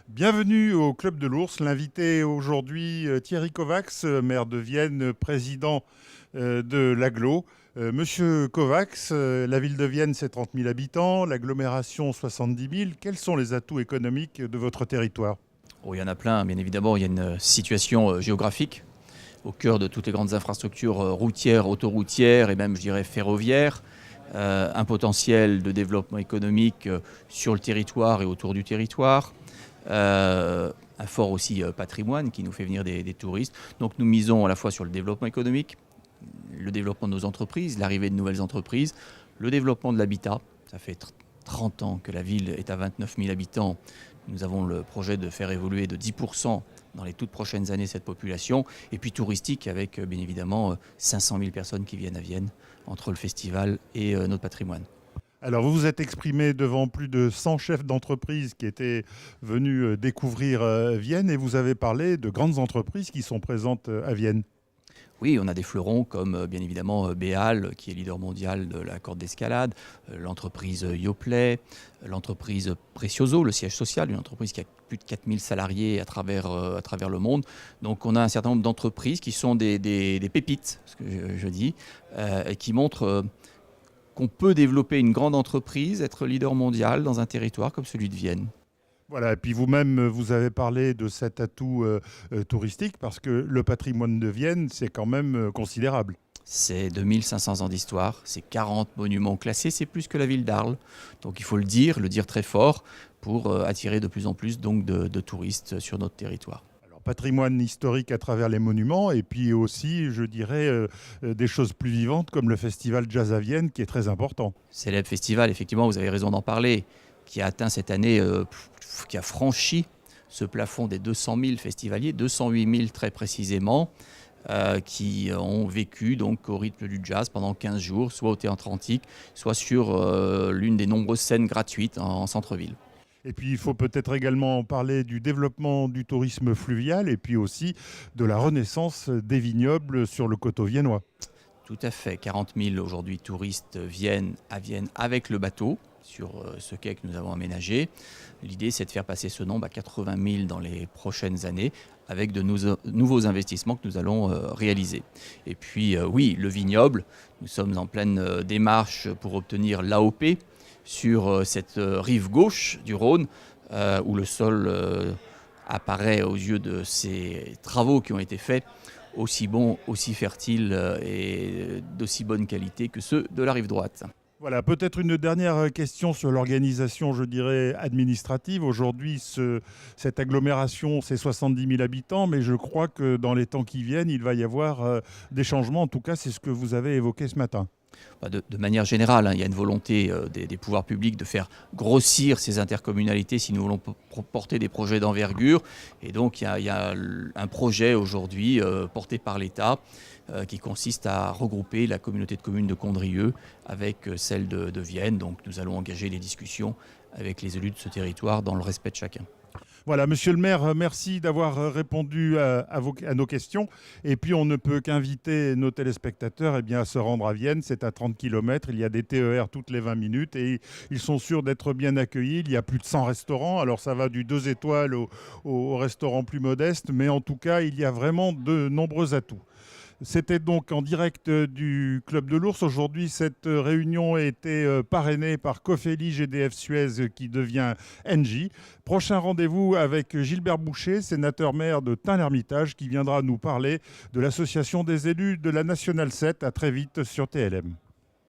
Bienvenue au Club de l'Ours. L'invité aujourd'hui, Thierry Kovacs, maire de Vienne, président de l'Agglo. Monsieur Kovacs, la ville de Vienne, c'est 30 000 habitants, l'agglomération 70 000. Quels sont les atouts économiques de votre territoire? Oh, il y en a plein, bien évidemment. Il y a une situation géographique au cœur de toutes les grandes infrastructures routières, autoroutières et même, je dirais, ferroviaires. Un potentiel de développement économique sur le territoire et autour du territoire. Un fort aussi patrimoine qui nous fait venir des touristes. Donc nous misons à la fois sur le développement économique, le développement de nos entreprises, l'arrivée de nouvelles entreprises, le développement de l'habitat. Ça fait 30 ans que la ville est à 29 000 habitants. Nous avons le projet de faire évoluer de 10% dans les toutes prochaines années cette population. Et puis touristique avec bien évidemment 500 000 personnes qui viennent à Vienne entre le festival et notre patrimoine. Alors, vous vous êtes exprimé devant plus de 100 chefs d'entreprise qui étaient venus découvrir Vienne et vous avez parlé de grandes entreprises qui sont présentes à Vienne. Oui, on a des fleurons comme bien évidemment Béal, qui est leader mondial de la corde d'escalade, l'entreprise Yoplait, l'entreprise Precioso, le siège social, une entreprise qui a plus de 4000 salariés à travers le monde. Donc on a un certain nombre d'entreprises qui sont des pépites, ce que je dis, et qui montrent qu'on peut développer une grande entreprise, être leader mondial dans un territoire comme celui de Vienne. Voilà, et puis vous-même, vous avez parlé de cet atout touristique parce que le patrimoine de Vienne, c'est quand même considérable. C'est 2500 ans d'histoire, c'est 40 monuments classés, c'est plus que la ville d'Arles. Donc il faut le dire très fort pour attirer de plus en plus donc, de touristes sur notre territoire. Alors, patrimoine historique à travers les monuments et puis aussi, je dirais, des choses plus vivantes comme le festival Jazz à Vienne qui est très important. Célèbre festival, effectivement, vous avez raison d'en parler, qui a atteint cette année, qui a franchi ce plafond des 200 000 festivaliers, 208 000 très précisément, qui ont vécu donc au rythme du jazz pendant 15 jours, soit au Théâtre Antique, soit sur l'une des nombreuses scènes gratuites en centre-ville. Et puis, il faut peut-être également parler du développement du tourisme fluvial et puis aussi de la renaissance des vignobles sur le coteau viennois. Tout à fait. 40 000 aujourd'hui touristes viennent à Vienne avec le bateau sur ce quai que nous avons aménagé. L'idée, c'est de faire passer ce nombre à 80 000 dans les prochaines années avec de nouveaux investissements que nous allons réaliser. Et puis, oui, le vignoble, nous sommes en pleine démarche pour obtenir l'AOP sur cette rive gauche du Rhône où le sol apparaît aux yeux de ces travaux qui ont été faits aussi bons, aussi fertiles et d'aussi bonne qualité que ceux de la rive droite. Voilà, peut-être une dernière question sur l'organisation, je dirais, administrative. Aujourd'hui, cette agglomération, c'est 70 000 habitants, mais je crois que dans les temps qui viennent, il va y avoir des changements. En tout cas, c'est ce que vous avez évoqué ce matin. De manière générale, il y a une volonté des pouvoirs publics de faire grossir ces intercommunalités si nous voulons porter des projets d'envergure. Et donc, il y a un projet aujourd'hui porté par l'État qui consiste à regrouper la communauté de communes de Condrieu avec celle de Vienne. Donc, nous allons engager des discussions avec les élus de ce territoire dans le respect de chacun. Voilà, monsieur le maire, merci d'avoir répondu à nos questions. Et puis, on ne peut qu'inviter nos téléspectateurs à se rendre à Vienne. C'est à 30 km. Il y a des TER toutes les 20 minutes et ils sont sûrs d'être bien accueillis. Il y a plus de 100 restaurants. Alors, ça va du 2 étoiles au restaurant plus modeste. Mais en tout cas, il y a vraiment de nombreux atouts. C'était donc en direct du Club de l'Ours. Aujourd'hui, cette réunion a été parrainée par Cofeli GDF Suez qui devient Engie. Prochain rendez-vous avec Gilbert Boucher, sénateur-maire de Tain-l'Hermitage, qui viendra nous parler de l'association des élus de la Nationale 7. À très vite sur TLM.